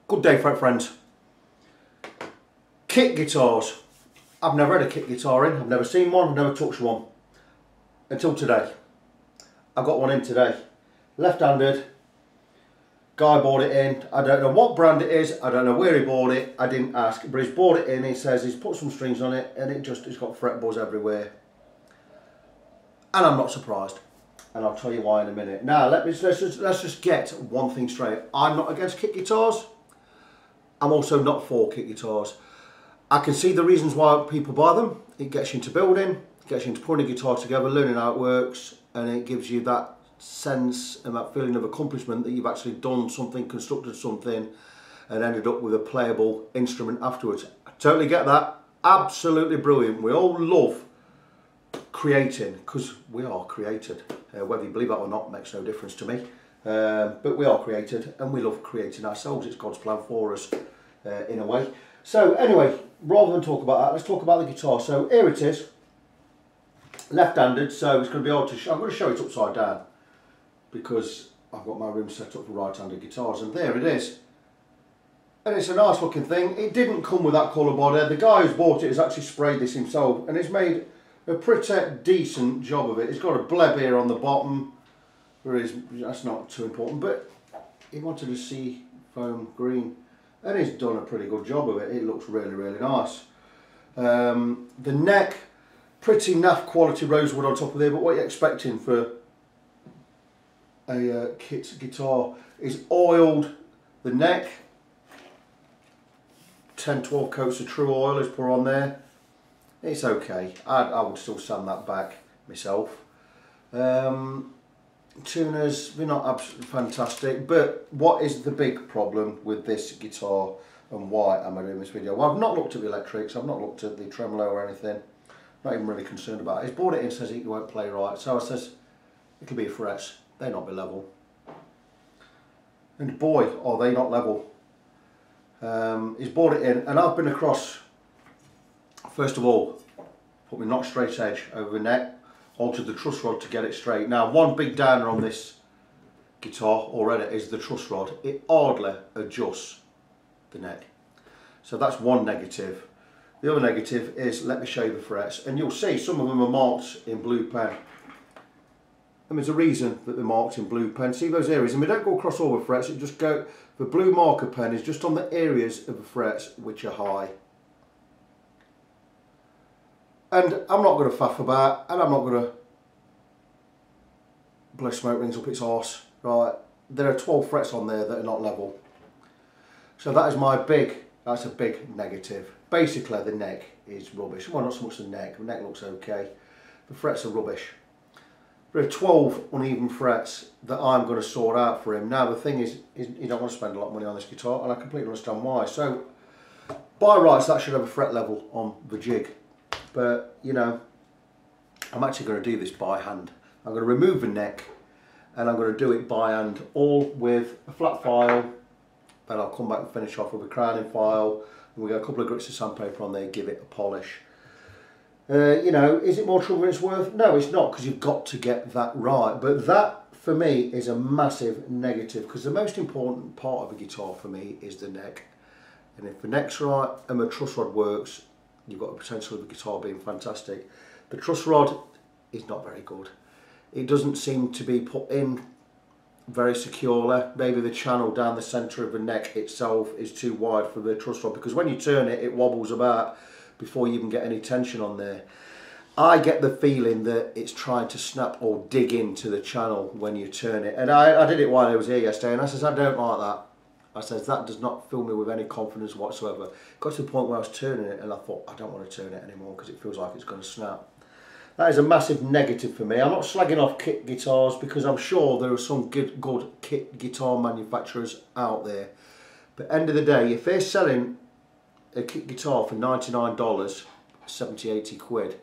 Good day, friends. Kit guitars. I've never had a kit guitar in. I've never seen one. I've never touched one until today. I got one in today. Left-handed. Guy bought it in. I don't know what brand it is. I don't know where he bought it. I didn't ask, but he's bought it in. He says he's put some strings on it, and it's got fret buzz everywhere. And I'm not surprised. And I'll tell you why in a minute. Now let's just get one thing straight. I'm not against kit guitars. I'm also not for kit guitars. I can see the reasons why people buy them. It gets you into building, it gets you into putting a guitar together, learning how it works, and it gives you that sense and that feeling of accomplishment that you've actually done something, constructed something, and ended up with a playable instrument afterwards. I totally get that. Absolutely brilliant. We all love creating, because we are created. Whether you believe that or not makes no difference to me. But we are created, and we love creating ourselves. It's God's plan for us, in a way. So anyway, rather than talk about that, let's talk about the guitar. So here it is, left-handed. So it's going to be hard to I'm going to show it upside down because I've got my room set up for right-handed guitars, and there it is. And it's a nice looking thing. It didn't come with that colour body. The guy who's bought it has actually sprayed this himself, and it's made a pretty decent job of it. It's got a bleb here on the bottom. That's not too important, but he wanted a sea foam green, and he's done a pretty good job of it. It looks really, really nice. The neck, pretty naff quality rosewood on top of there, but what are you expecting for a kit guitar? Is oiled. The neck, 10-12 coats of true oil is put on there. It's okay. I would still sand that back myself. Tuners, they're not absolutely fantastic, but what is the big problem with this guitar and why am I doing this video? Well, I've not looked at the electrics, I've not looked at the tremolo or anything, not even really concerned about it. He's brought it in, says it won't play right, so I says it'll be frets, they not be level. And boy, are they not level. He's brought it in, and I've been across, first of all, put my not straight edge over the neck, altered the truss rod to get it straight. Now, one big downer on this guitar already is the truss rod. It hardly adjusts the neck. So that's one negative. The other negative is, let me show you the frets, and you'll see some of them are marked in blue pen. And there's a reason that they're marked in blue pen. See those areas, and we don't go across all the frets, it just go, the blue marker pen is just on the areas of the frets which are high. And I'm not going to faff about, and I'm not going to blow smoke rings up its arse, right? There are 12 frets on there that are not level. So that is that's a big negative. Basically the neck is rubbish. Well, not so much the neck looks okay. The frets are rubbish. There are 12 uneven frets that I'm going to sort out for him. Now the thing is you don't want to spend a lot of money on this guitar, and I completely understand why. So by rights that should have a fret level on the jig. But, you know, I'm actually going to do this by hand. I'm going to remove the neck, and I'm going to do it by hand, all with a flat file. Then I'll come back and finish off with a crowning file, and we got a couple of grits of sandpaper on there, give it a polish. You know, is it more trouble than it's worth? No, it's not, because you've got to get that right. But that, for me, is a massive negative, because the most important part of a guitar for me is the neck. And if the neck's right and the truss rod works, you've got the potential of the guitar being fantastic. The truss rod is not very good. It doesn't seem to be put in very securely. Maybe the channel down the centre of the neck itself is too wide for the truss rod, because when you turn it, it wobbles about before you even get any tension on there. I get the feeling that it's trying to snap or dig into the channel when you turn it. And I did it while I was here yesterday, and I says, I don't like that. I says, that does not fill me with any confidence whatsoever. Got to the point where I was turning it and I thought, I don't want to turn it anymore because it feels like it's going to snap. That is a massive negative for me. I'm not slagging off kit guitars, because I'm sure there are some good kit guitar manufacturers out there. But end of the day, if they're selling a kit guitar for $99, 70, 80 quid,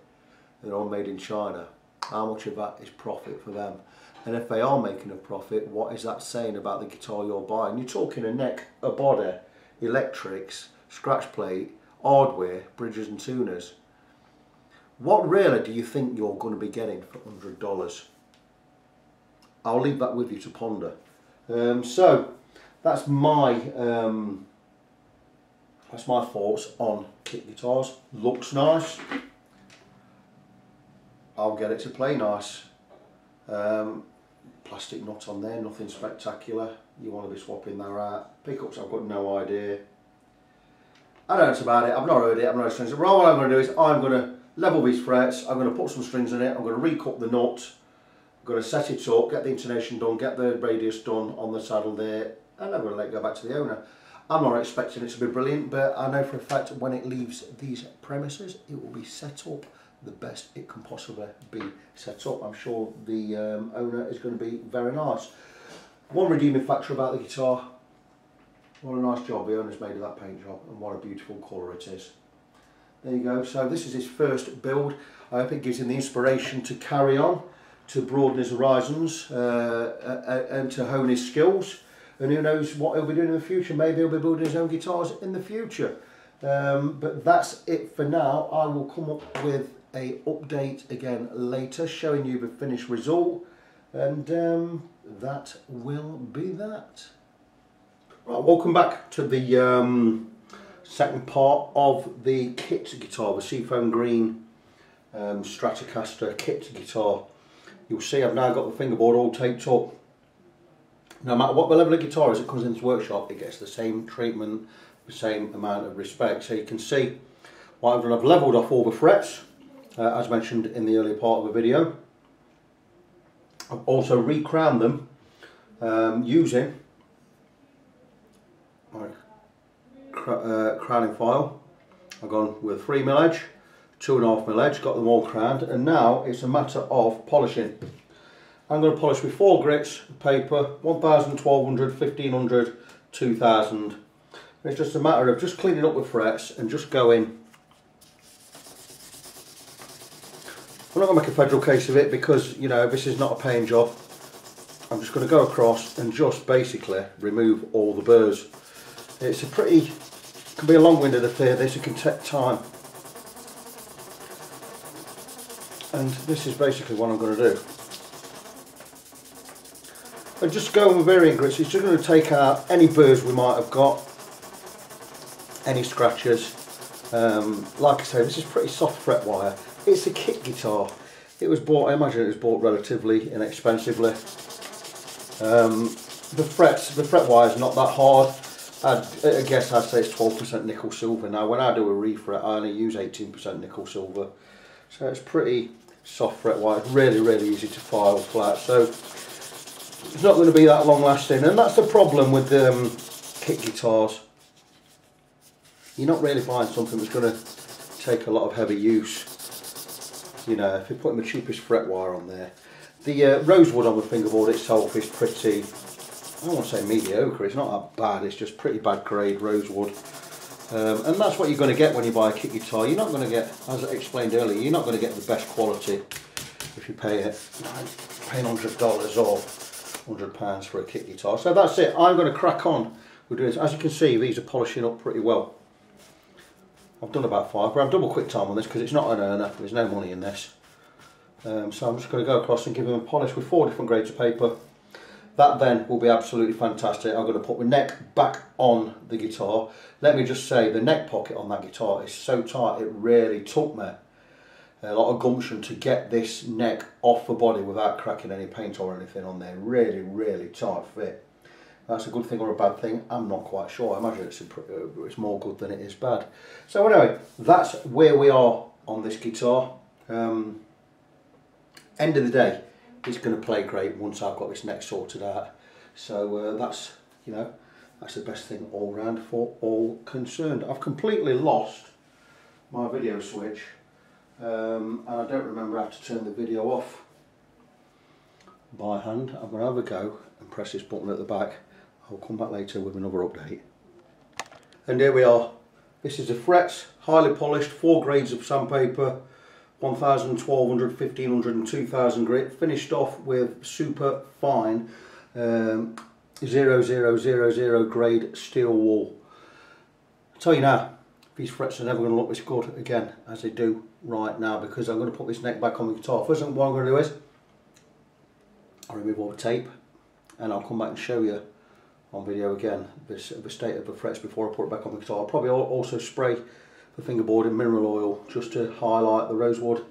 they're all made in China, how much of that is profit for them? And if they are making a profit, what is that saying about the guitar you're buying? You're talking a neck, a body, electrics, scratch plate, hardware, bridges and tuners. What really do you think you're going to be getting for $100? I'll leave that with you to ponder. So that's my That's my thoughts on kit guitars. Looks nice. I'll get it to play nice. Plastic nut on there, nothing spectacular. You want to be swapping that out. Pickups, I've got no idea. I don't know about it. I've not heard it. I've not heard strings. Right, what I'm going to do is I'm going to level these frets. I'm going to put some strings in it. I'm going to recut the nut. I'm going to set it up, get the intonation done, get the radius done on the saddle there, and I'm going to let it go back to the owner. I'm not expecting it to be brilliant, but I know for a fact when it leaves these premises, it will be set up the best it can possibly be set up. I'm sure the owner is going to be very nice. One redeeming factor about the guitar, what a nice job the owner's made of that paint job, and what a beautiful colour it is. There you go. So this is his first build. I hope it gives him the inspiration to carry on, to broaden his horizons, and to hone his skills. And who knows what he'll be doing in the future. Maybe he'll be building his own guitars in the future. But that's it for now. I will come up with a update again later, showing you the finished result, and that will be that. Right, welcome back to the second part of the kit guitar, the Seafoam Green Stratocaster kit guitar. You'll see I've now got the fingerboard all taped up. No matter what the level of guitar is that comes into the workshop, it gets the same treatment, the same amount of respect. So you can see what I've done, I've levelled off all the frets, as mentioned in the earlier part of the video. I've also re-crowned them using my crowning file. I've gone with 3mm edge, 2.5mm edge, got them all crowned, and now it's a matter of polishing. I'm going to polish with 4 grits of paper, 1000, 1200, 1500, 2000. It's just a matter of just cleaning up the frets and just going. I'm not going to make a federal case of it because, you know, this is not a paint job. I'm just going to go across and just basically remove all the burrs. It's a pretty, can be a long-winded affair, this, it can take time. And this is basically what I'm going to do. And just going with varying grits, it's just going to take out any burrs we might have got, any scratches. Like I say, this is pretty soft fret wire. It's a kit guitar. It was bought, I imagine it was bought relatively inexpensively. The fret wire is not that hard. I guess I'd say it's 12% nickel silver. Now when I do a refret, I only use 18% nickel silver. So it's pretty soft fret wire, really easy to file flat. So it's not going to be that long lasting, and that's the problem with kit guitars. You're not really buying something that's going to take a lot of heavy use. You know, if you're putting the cheapest fret wire on there. The rosewood on the fingerboard itself is pretty, I don't want to say mediocre, it's not that bad, it's just pretty bad grade rosewood. And that's what you're going to get when you buy a kit guitar. You're not going to get, as I explained earlier, you're not going to get the best quality if you pay $100 or £100 for a kit guitar. So that's it, I'm going to crack on with doing this. As you can see, these are polishing up pretty well. I've done about 5, but I've double quick time on this because it's not an earner, there's no money in this. So I'm just going to go across and give them a polish with 4 different grades of paper. That then will be absolutely fantastic. I'm going to put my neck back on the guitar. Let me just say, the neck pocket on that guitar is so tight, it really took me a lot of gumption to get this neck off the body without cracking any paint or anything on there. Really tight fit. That's a good thing or a bad thing, I'm not quite sure. I imagine it's more good than it is bad. So anyway, that's where we are on this guitar. End of the day, it's going to play great once I've got this neck sorted out. So that's, you know, that's the best thing all round for all concerned. I've completely lost my video switch, and I don't remember how to turn the video off by hand. I'm going to have a go and press this button at the back. I'll come back later with another update. And here we are. This is the frets, highly polished, 4 grades of sandpaper, 1000, 1200, 1500 and 2000 grit, finished off with super fine 0000 grade steel wool. I tell you now, these frets are never going to look this good again as they do right now, because I'm going to put this neck back on the guitar. First thing what I'm going to do is I'll remove all the tape and I'll come back and show you on video again, the state of the frets before I put it back on the guitar. I'll probably also spray the fingerboard in mineral oil just to highlight the rosewood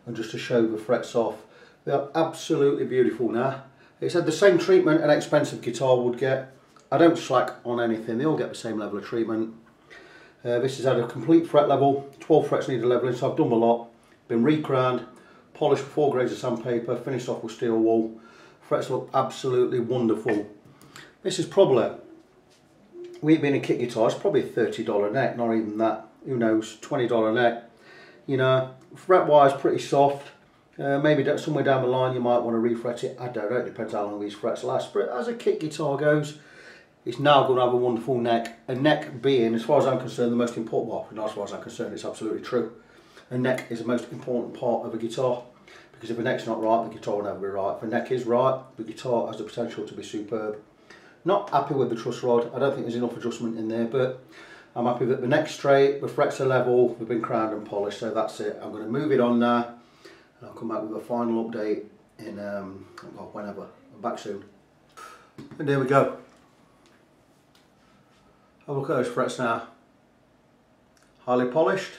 and just to show the frets off. They are absolutely beautiful now. It's had the same treatment an expensive guitar would get. I don't slack on anything, they all get the same level of treatment. This has had a complete fret level, 12 frets needed leveling, so I've done a lot. Been re-crowned, polished with 4 grades of sandpaper, finished off with steel wool. Frets look absolutely wonderful. This is probably, with it being a kit guitar, it's probably a $30 neck, not even that. Who knows, $20 neck. You know, fret wise pretty soft. Maybe somewhere down the line you might want to refret it. I don't know, it depends how long these frets last. But as a kit guitar goes, it's now going to have a wonderful neck. A neck being, as far as I'm concerned, the most important, well, not as far as I'm concerned, it's absolutely true. A neck is the most important part of a guitar. Because if the neck's not right, the guitar will never be right. If the neck is right, the guitar has the potential to be superb. Not happy with the truss rod. I don't think there's enough adjustment in there, but I'm happy that the neck's straight, the frets are level, they've been crowned and polished, so that's it. I'm going to move it on now, and I'll come back with a final update in, well, whenever. I'm back soon. And there we go. Have a look at those frets now. Highly polished.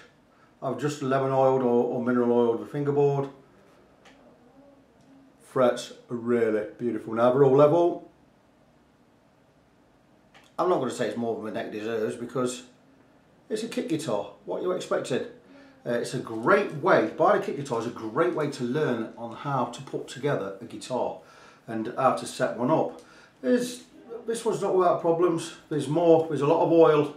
I've just lemon oiled or mineral oiled the fingerboard. Frets are really beautiful. Now they're all level. I'm not going to say it's more than the neck deserves because it's a kit guitar. What you expected? It's a great way, buying a kit guitar is a great way to learn on how to put together a guitar and how to set one up. This one's not without problems. There's a lot of oil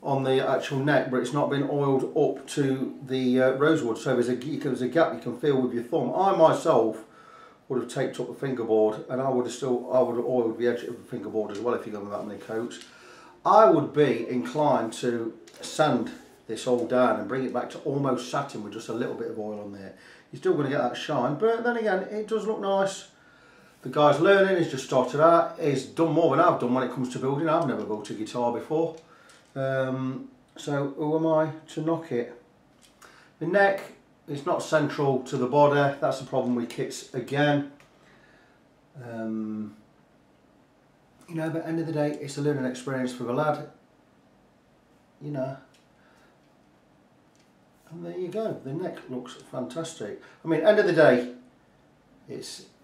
on the actual neck, but it's not been oiled up to the rosewood, so there's a gap you can feel with your thumb. I myself would have taped up the fingerboard, and I would have oiled the edge of the fingerboard as well if you go with that many coats. I would be inclined to sand this all down and bring it back to almost satin with just a little bit of oil on there. You're still going to get that shine, but then again, it does look nice. The guy's learning, he's just started out, he's done more than I've done when it comes to building. I've never built a guitar before, so who am I to knock it? The neck, it's not central to the body. That's the problem with kits again. You know, but at the end of the day, it's a learning experience for the lad. You know. And there you go. The neck looks fantastic. I mean, end of the day,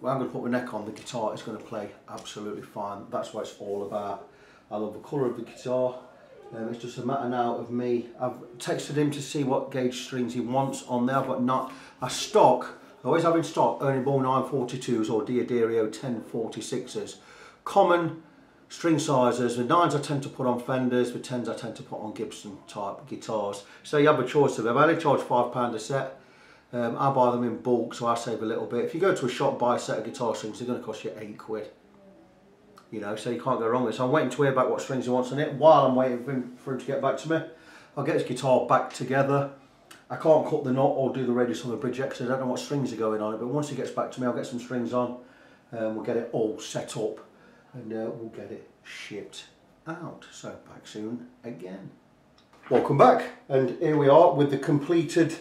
well, I'm going to put my neck on. The guitar is going to play absolutely fine. That's what it's all about. I love the colour of the guitar. It's just a matter now of me. I've texted him to see what gauge strings he wants on there. I've got not a stock. I always have in stock Ernie Ball 942s or Diodario 1046s. Common string sizes. The 9s I tend to put on Fenders. The 10s I tend to put on Gibson type guitars. So you have a choice of them. I only charge £5 a set. I buy them in bulk, so I save a little bit. If you go to a shop, buy a set of guitar strings, they're going to cost you £8. You know, so you can't go wrong with it. So I'm waiting to hear back what strings he wants on it. While I'm waiting for him to get back to me, I'll get his guitar back together. I can't cut the knot or do the radius on the bridge yet because I don't know what strings are going on it. But once he gets back to me, I'll get some strings on. We'll get it all set up and we'll get it shipped out. So back soon again. Welcome back, and here we are with the completed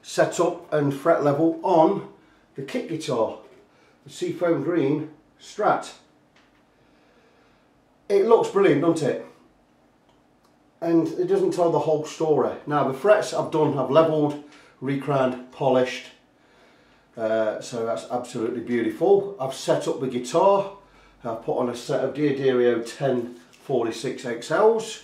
setup and fret level on the kit guitar, the Seafoam Green Strat. It looks brilliant, doesn't it? And it doesn't tell the whole story. Now the frets I've done, I've levelled, recrowned, polished, so that's absolutely beautiful. I've set up the guitar, I've put on a set of Diodario 1046 XLs,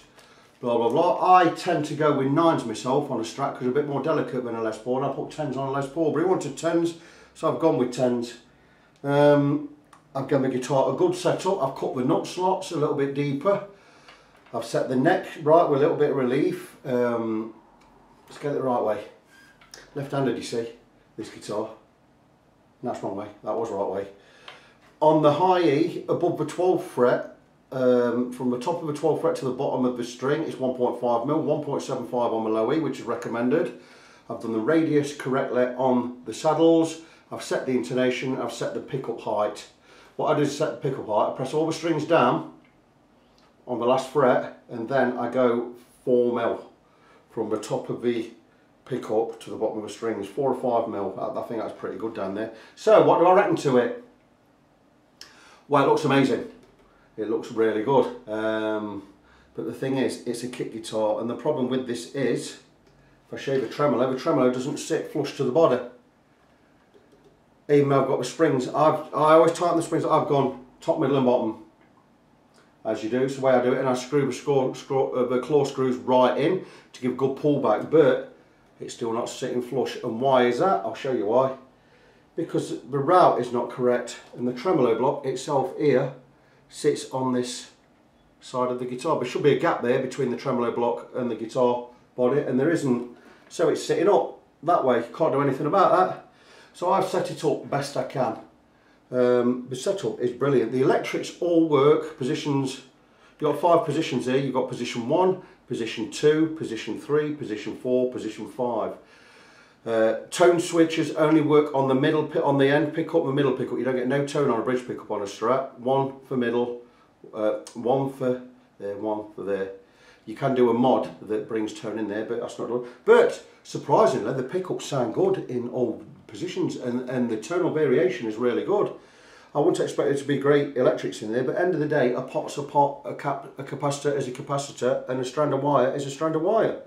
blah blah blah. I tend to go with 9s myself on a Strat because they're a bit more delicate than a Les Paul, and I put 10s on a Les Paul, but he wanted 10s, so I've gone with 10s. I've given the guitar a good setup. I've cut the nut slots a little bit deeper. I've set the neck right with a little bit of relief. Let's get it the right way. Left-handed, you see, this guitar. That's wrong way. That was right way. On the high E, above the 12th fret, from the top of the 12th fret to the bottom of the string, it's 1.5mm, 1.75 on the low E, which is recommended. I've done the radius correctly on the saddles. I've set the intonation. I've set the pickup height. What I do is set the pickup height, I press all the strings down on the last fret, and then I go 4mm from the top of the pickup to the bottom of the strings, 4 or 5mm. I think that's pretty good down there. So what do I reckon to it? Well, it looks amazing. It looks really good. But the thing is, it's a kick guitar, and the problem with this is, if I show you the tremolo doesn't sit flush to the body. Even though I've got the springs, I always tighten the springs. I've gone top, middle and bottom, as you do. It's the way I do it, and I screw the claw screws right in to give good pullback, but it's still not sitting flush. And why is that? I'll show you why. Because the route is not correct, and the tremolo block itself here sits on this side of the guitar. There should be a gap there between the tremolo block and the guitar body, and there isn't, so it's sitting up that way. Can't do anything about that. So I've set it up best I can. The setup is brilliant. The electrics all work. Positions, you've got 5 positions here. You've got position 1, position 2, position 3, position 4, position 5. Tone switches only work on the middle, on the end pickup, the middle pickup. You don't get no tone on a bridge pickup on a Strat. 1 for middle, 1 for there, 1 for there. You can do a mod that brings tone in there, but that's not done. But surprisingly, the pickups sound good in all positions, and the tonal variation is really good. I wouldn't expect there to be great electrics in there, but end of the day, a pot's a pot, a capacitor is a capacitor, and a strand of wire is a strand of wire.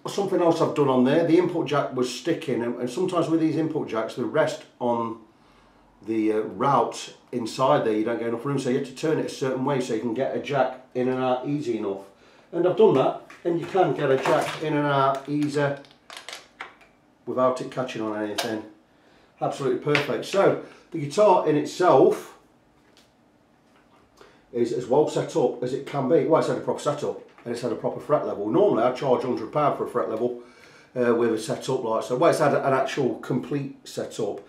Something else I've done on there, the input jack was sticking, and sometimes with these input jacks they rest on the route inside there. You don't get enough room, so you have to turn it a certain way so you can get a jack in and out easy enough. And I've done that, and you can get a jack in and out easy without it catching on anything. Absolutely perfect. So the guitar in itself is as well set up as it can be. Well, it's had a proper setup, and it's had a proper fret level. Normally I charge £100 for a fret level with a setup like so. Well, it's had an actual complete setup.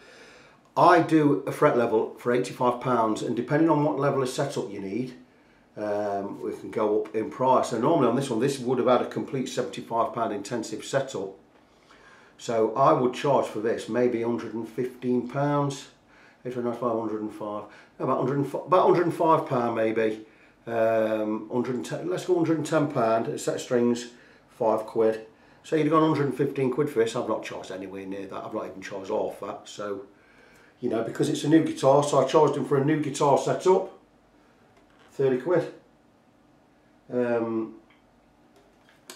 I do a fret level for £85, and depending on what level of setup you need, we can go up in price. So normally on this one, this would have had a complete £75 intensive setup. So I would charge for this maybe £115. 105, about £105 maybe. 110, let's go £110, a set of strings, £5. So you'd have gone 115 quid for this. I've not charged anywhere near that. I've not even charged half that. So, you know, because it's a new guitar, so I charged him for a new guitar setup, 30 quid.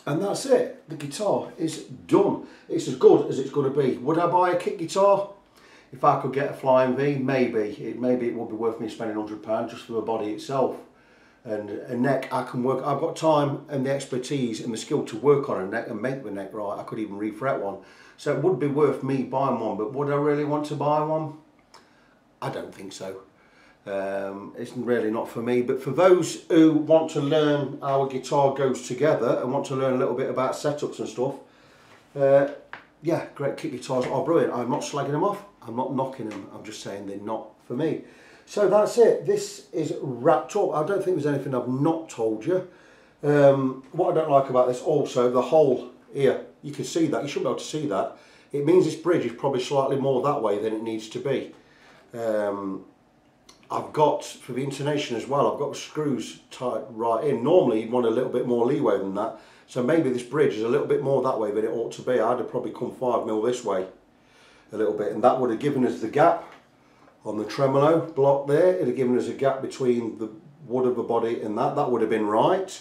And that's it. The guitar is done. It's as good as it's going to be. Would I buy a kit guitar? If I could get a Flying V, maybe. Maybe it would be worth me spending £100 just for the body itself. And a neck, I can work. I've got time and the expertise and the skill to work on a neck and make the neck right. I could even refret one. So it would be worth me buying one, but would I really want to buy one? I don't think so. It's really not for me, but for those who want to learn how a guitar goes together and want to learn a little bit about setups and stuff, yeah, great kit guitars are brilliant. I'm not slagging them off, I'm not knocking them, I'm just saying they're not for me. So that's it, this is wrapped up. I don't think there's anything I've not told you. What I don't like about this also, the hole here, you can see that, you should be able to see that. It means this bridge is probably slightly more that way than it needs to be. I've got, for the intonation as well, I've got the screws tight right in. Normally you'd want a little bit more leeway than that. So maybe this bridge is a little bit more that way than it ought to be. I'd have probably come 5mm this way a little bit. And that would have given us the gap on the tremolo block there. It would have given us a gap between the wood of the body and that. That would have been right.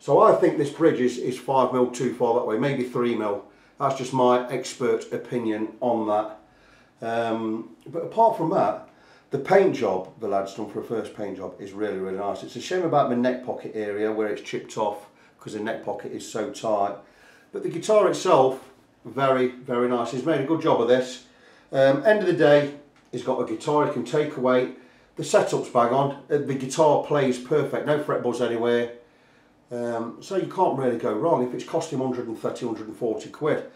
So I think this bridge is 5mm too far that way. Maybe 3mm. That's just my expert opinion on that. But apart from that, the paint job the lad's done for a first paint job is really, really nice. It's a shame about the neck pocket area where it's chipped off because the neck pocket is so tight. But the guitar itself, very, very nice. He's made a good job of this. End of the day, he's got a guitar he can take away. The setup's bang on. The guitar plays perfect. No fret buzz anywhere. So you can't really go wrong. If it's cost him 130, 140 quid,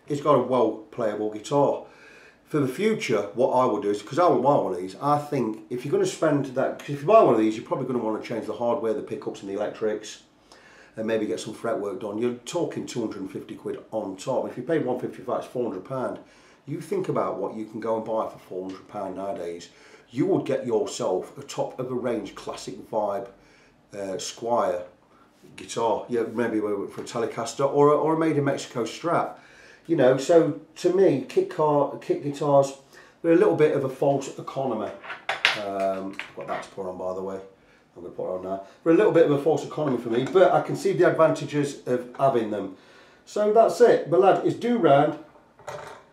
he's got a well playable guitar. For the future, what I will do is, because I won't buy one of these, I think if you're going to spend that, because if you buy one of these, you're probably going to want to change the hardware, the pickups and the electrics, and maybe get some fret work done. You're talking 250 quid on top. If you pay 155, it's £400. You think about what you can go and buy for £400 nowadays. You would get yourself a top of the range classic vibe Squire guitar. Yeah, maybe for a Telecaster or a made in Mexico Strat. You know, so to me, kit guitars, they're a little bit of a false economy. I've got that to put on, by the way. I'm going to put it on now. For a little bit of a false economy for me, but I can see the advantages of having them. So that's it. The lad is due round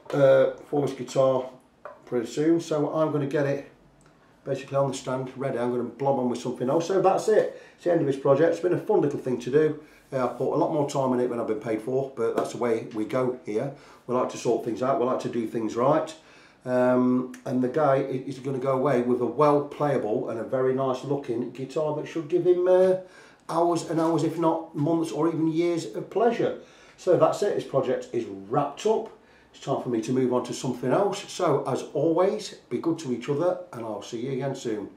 for this guitar pretty soon, so I'm going to get it basically on the stand ready. I'm going to blob on with something else. So that's it. It's the end of this project. It's been a fun little thing to do. I've put a lot more time in it than I've been paid for, but that's the way we go here. We like to sort things out. We like to do things right. And the guy is going to go away with a well playable and a very nice looking guitar that should give him hours and hours, if not months or even years of pleasure. So that's it. This project is wrapped up. It's time for me to move on to something else. So as always, be good to each other, and I'll see you again soon.